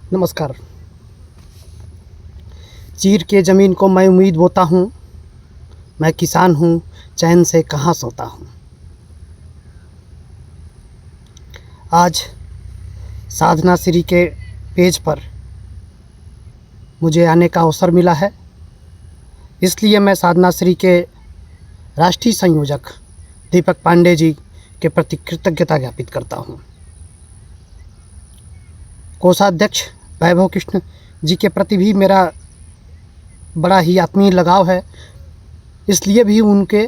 नमस्कार। चीर के ज़मीन को मैं उम्मीद बोता हूँ, मैं किसान हूँ, चैन से कहाँ सोता हूँ। आज साधना श्री के पेज पर मुझे आने का अवसर मिला है, इसलिए मैं साधना श्री के राष्ट्रीय संयोजक दीपक पांडे जी के प्रति कृतज्ञता ज्ञापित करता हूँ। कोषाध्यक्ष वैभव कृष्ण जी के प्रति भी मेरा बड़ा ही आत्मीय लगाव है, इसलिए भी उनके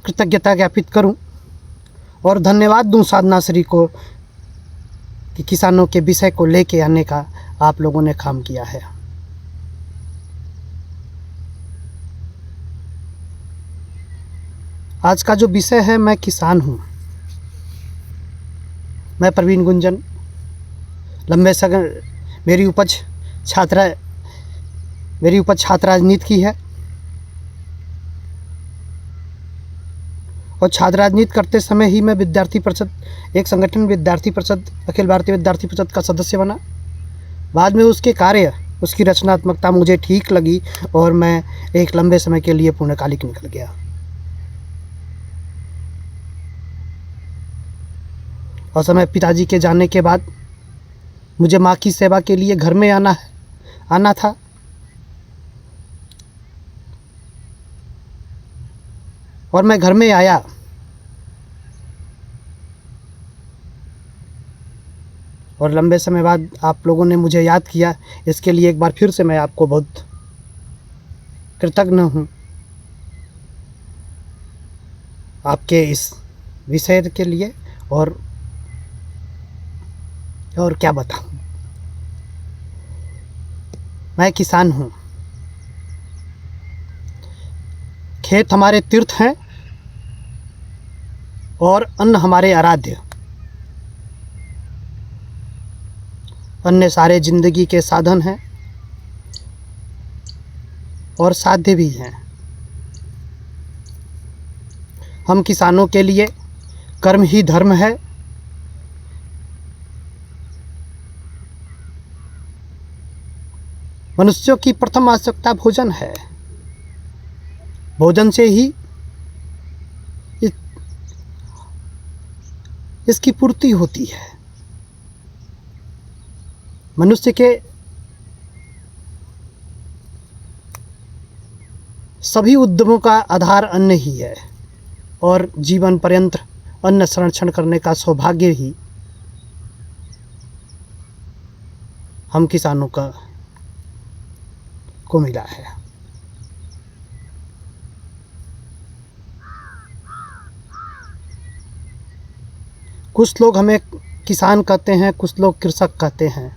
कृतज्ञता ज्ञापित करूं और धन्यवाद दूं साधना श्री को कि किसानों के विषय को लेके आने का आप लोगों ने काम किया है। आज का जो विषय है, मैं किसान हूं। मैं प्रवीण गुंजन, लंबे समय मेरी उपज छात्र राजनीति की है और छात्र राजनीति करते समय ही मैं विद्यार्थी परिषद, एक संगठन विद्यार्थी परिषद, अखिल भारतीय विद्यार्थी परिषद का सदस्य बना। बाद में उसके कार्य, उसकी रचनात्मकता मुझे ठीक लगी और मैं एक लंबे समय के लिए पूर्णकालिक निकल गया। और समय पिताजी के जाने के बाद मुझे माँ की सेवा के लिए घर में आना था। और मैं घर में आया और लंबे समय बाद आप लोगों ने मुझे याद किया, इसके लिए एक बार फिर से मैं आपको बहुत कृतज्ञ हूँ। आपके इस विषय के लिए और क्या बताऊँ। मैं किसान हूँ। खेत हमारे तीर्थ हैं और अन्न हमारे आराध्य। अन्य सारे जिंदगी के साधन हैं और साध्य भी हैं। हम किसानों के लिए कर्म ही धर्म है। मनुष्यों की प्रथम आवश्यकता भोजन है। भोजन से ही इसकी पूर्ति होती है। मनुष्य के सभी उद्यमों का आधार अन्न ही है और जीवन पर्यंत अन्न संरक्षण करने का सौभाग्य ही हम किसानों को मिला है। कुछ लोग हमें किसान कहते हैं, कुछ लोग कृषक कहते हैं,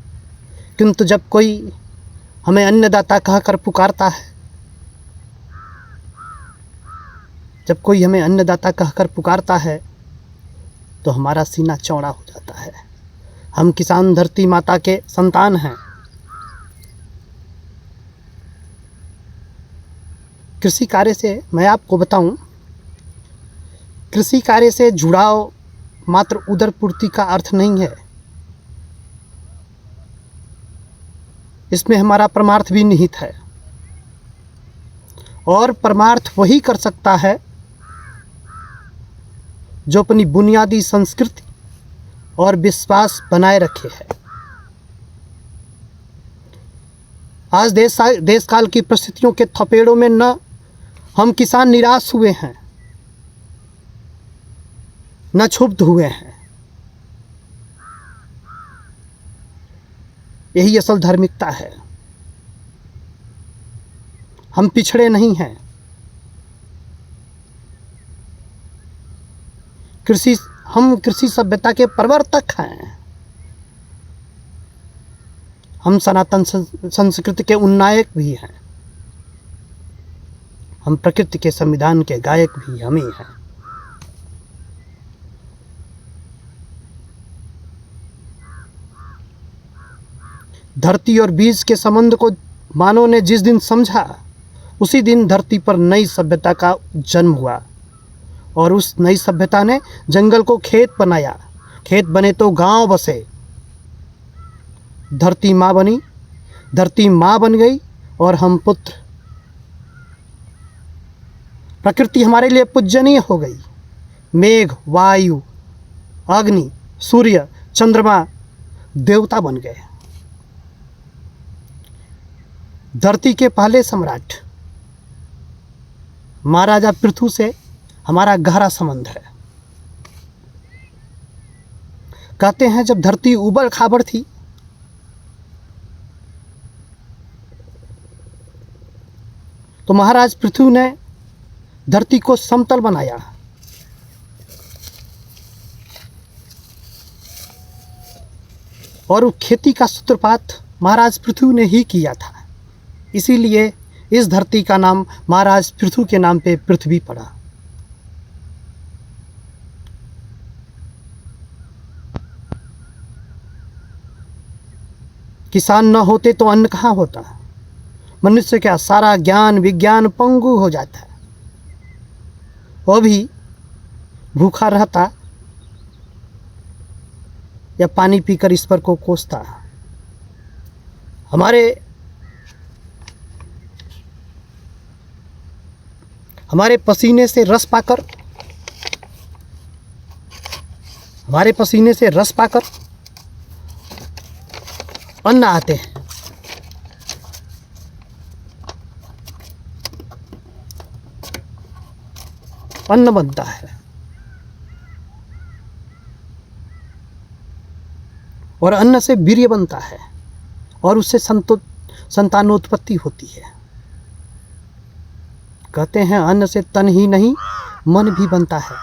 किंतु जब कोई हमें अन्नदाता कहकर पुकारता है, तो हमारा सीना चौड़ा हो जाता है। हम किसान धरती माता के संतान हैं। कृषि कार्य से मैं आपको बताऊं, कृषि कार्य से जुड़ाव मात्र उदर पूर्ति का अर्थ नहीं है। इसमें हमारा परमार्थ भी निहित है और परमार्थ वही कर सकता है जो अपनी बुनियादी संस्कृति और विश्वास बनाए रखे है। आज देश काल की परिस्थितियों के थपेड़ों में न हम किसान निराश हुए हैं, न क्षुब्ध हुए हैं। यही असल धार्मिकता है। हम पिछड़े नहीं हैं। हम कृषि सभ्यता के प्रवर्तक हैं। हम सनातन संस्कृति के उन्नायक भी हैं। हम प्रकृति के संविधान के गायक भी हम ही हैं। धरती और बीज के संबंध को मानव ने जिस दिन समझा, उसी दिन धरती पर नई सभ्यता का जन्म हुआ और उस नई सभ्यता ने जंगल को खेत बनाया। खेत बने तो गांव बसे। धरती माँ बनी, धरती माँ बन गई और हम पुत्र। प्रकृति हमारे लिए पूजनीय हो गई। मेघ, वायु, अग्नि, सूर्य, चंद्रमा देवता बन गए। धरती के पहले सम्राट महाराजा पृथु से हमारा गहरा संबंध है। कहते हैं जब धरती उबड़ खाबड़ थी तो महाराज पृथु ने धरती को समतल बनाया। और वो खेती का सूत्रपात महाराज पृथु ने ही किया था। इसीलिए इस धरती का नाम महाराज पृथु के नाम पे पृथ्वी पड़ा। किसान न होते तो अन्न कहाँ होता। मनुष्य का सारा ज्ञान विज्ञान पंगु हो जाता है। वो भी भूखा रहता या पानी पीकर ईश्वर को कोसता। हमारे पसीने से रस पाकर अन्न आते हैं। अन्न बनता है और अन्न से वीर्य बनता है और उससे संतानोत्पत्ति होती है। कहते हैं अन्न से तन ही नहीं मन भी बनता है।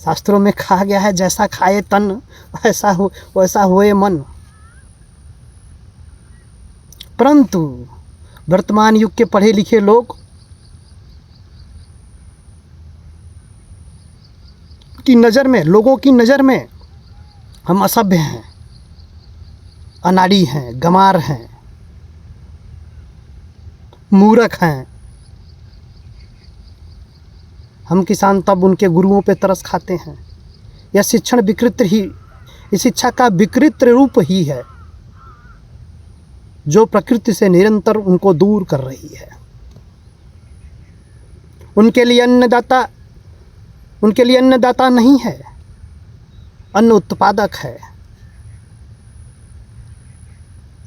शास्त्रों में कहा गया है जैसा खाए तन वैसा होए मन। परंतु वर्तमान युग के पढ़े लिखे लोग लोगों की नज़र में हम असभ्य हैं, अनाड़ी हैं, गंवार हैं, मूर्ख हैं। हम किसान तब उनके गुरुओं पे तरस खाते हैं। यह शिक्षा का विकृत रूप ही है जो प्रकृति से निरंतर उनको दूर कर रही है। उनके लिए अन्नदाता नहीं है, अन्न उत्पादक है।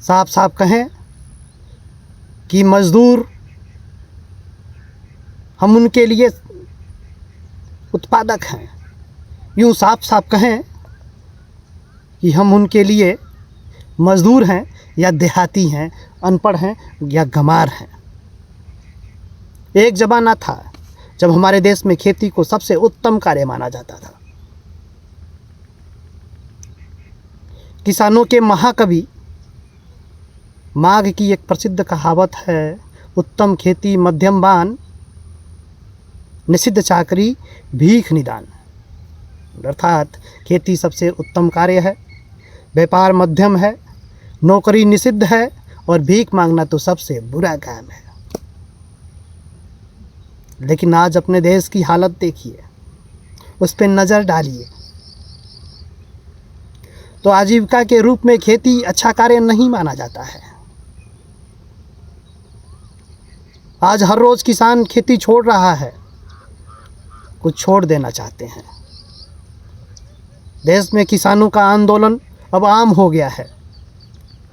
साफ साफ कहें कि मजदूर हम उनके लिए उत्पादक हैं। यूँ साफ साफ कहें कि हम उनके लिए मजदूर हैं या देहाती हैं, अनपढ़ हैं या गंवार हैं। एक ज़माना था जब हमारे देश में खेती को सबसे उत्तम कार्य माना जाता था। किसानों के महाकवि माघ की एक प्रसिद्ध कहावत है, उत्तम खेती मध्यम बान, निषिद्ध चाकरी भीख निदान। अर्थात खेती सबसे उत्तम कार्य है, व्यापार मध्यम है, नौकरी निषिद्ध है और भीख मांगना तो सबसे बुरा काम है। लेकिन आज अपने देश की हालत देखिए, उस पर नज़र डालिए तो आजीविका के रूप में खेती अच्छा कार्य नहीं माना जाता है। आज हर रोज़ किसान खेती छोड़ रहा है, कुछ छोड़ देना चाहते हैं। देश में किसानों का आंदोलन अब आम हो गया है।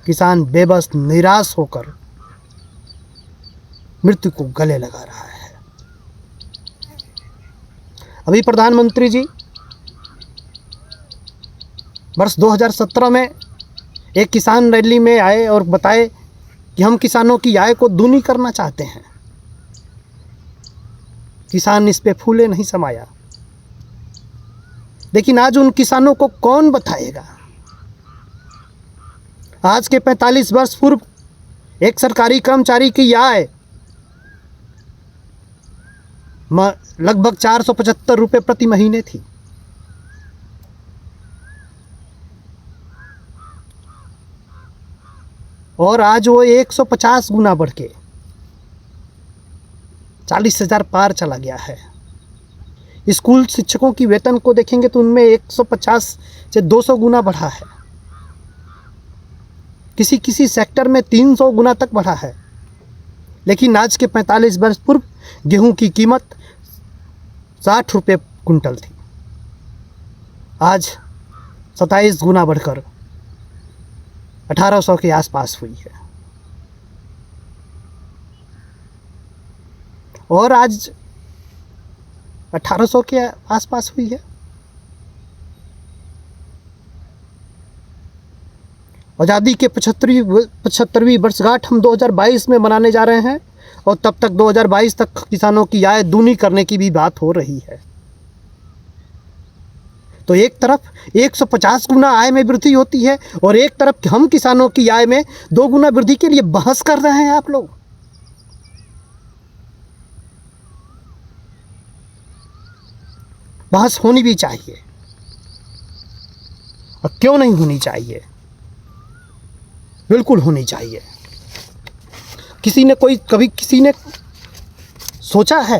किसान बेबस निराश होकर मृत्यु को गले लगा रहा है। अभी प्रधानमंत्री जी वर्ष 2017 में एक किसान रैली में आए और बताए कि हम किसानों की आय को दूनी करना चाहते हैं। किसान इस पे फूले नहीं समाया। लेकिन आज उन किसानों को कौन बताएगा। आज के 45 वर्ष पूर्व एक सरकारी कर्मचारी की आय लगभग 475 रुपये प्रति महीने थी। और आज वो 150 गुना बढ़ के 40,000 पार चला गया है। स्कूल शिक्षकों की वेतन को देखेंगे तो उनमें 150 से 200 गुना बढ़ा है। किसी किसी सेक्टर में 300 गुना तक बढ़ा है। लेकिन आज के 45 वर्ष पूर्व गेहूं की कीमत 60 रुपये कुंटल थी, आज 27 गुना बढ़कर 1800 के आसपास हुई है। और आज 1800 के आसपास हुई है। आज़ादी के 75वीं वर्षगांठ हम 2022 में मनाने जा रहे हैं और तब तक 2022 तक किसानों की आय दूनी करने की भी बात हो रही है। तो एक तरफ 150 गुना आय में वृद्धि होती है और एक तरफ हम किसानों की आय में 2 गुना वृद्धि के लिए बहस कर रहे हैं आप लोग। बहस होनी भी चाहिए, और क्यों नहीं होनी चाहिए, बिल्कुल होनी चाहिए। कभी किसी ने सोचा है